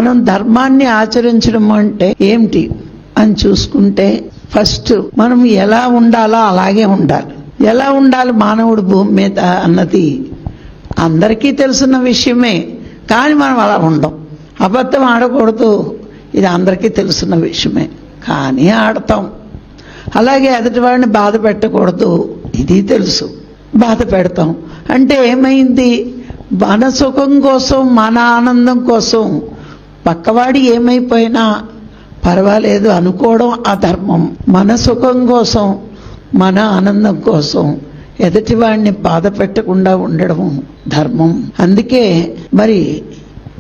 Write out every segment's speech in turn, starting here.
మనం ధర్మాన్ని ఆచరించడం అంటే ఏమిటి అని చూసుకుంటే ఫస్ట్ మనం ఎలా ఉండాలో అలాగే ఉండాలి. ఎలా ఉండాలి మానవుడు భూమి మీద అన్నది అందరికీ తెలుసున్న విషయమే, కానీ మనం అలా ఉండం. అబద్ధం ఆడకూడదు, ఇది అందరికీ తెలుసున్న విషయమే, కానీ ఆడతాం. అలాగే ఎదుటివాడిని బాధ పెట్టకూడదు, ఇది తెలుసు, బాధ పెడతాం. అంటే ఏమైంది? మన సుఖం కోసం, మన ఆనందం కోసం పక్కవాడి ఏమైపోయినా పర్వాలేదు అనుకోవడం అధర్మం. మన సుఖం కోసం, మన ఆనందం కోసం ఎదుటివాడిని బాధ పెట్టకుండా ఉండడం ధర్మం. అందుకే మరి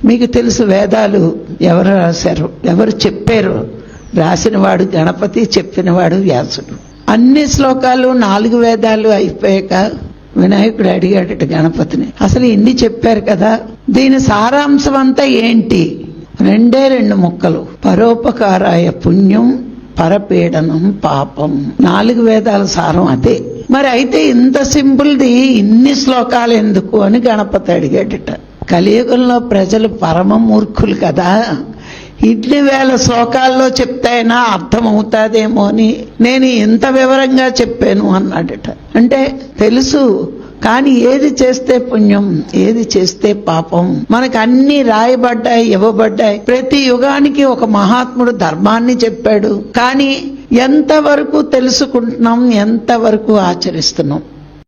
మీకు తెలుసు, వేదాలు ఎవరు రాశారు, ఎవరు చెప్పారు? రాసినవాడు గణపతి, చెప్పినవాడు వ్యాసుడు. అన్ని శ్లోకాలు 4 వేదాలు అయిపోయాక వినాయకుడు అడిగాడట గణపతిని, అసలు ఇన్ని చెప్పారు కదా, దీని సారాంశం అంతా ఏంటి? 2 ముక్కలు. పరోపకారాయ పుణ్యం, పరపీడనం పాపం. 4 వేదాల సారం అదే. మరి అయితే ఇంత సింపుల్ది ఇన్ని శ్లోకాలు ఎందుకు అని గణపతి అడిగాడట. కలియుగంలో ప్రజలు పరమ మూర్ఖులు కదా, ఇన్ని వేల శ్లోకాల్లో చెప్తాయినా అర్థమవుతాదేమో అని నేను ఇంత వివరంగా చెప్పాను అన్నాడట. అంటే తెలుసు, కానీ ఏది చేస్తే పుణ్యం, ఏది చేస్తే పాపం, మనకు అన్ని రాయబడ్డాయి, ఇవ్వబడ్డాయి. ప్రతి యుగానికి ఒక మహాత్ముడు ధర్మాన్ని చెప్పాడు, కానీ ఎంతవరకు తెలుసుకుంటున్నాం, ఎంతవరకు ఆచరిస్తున్నాం?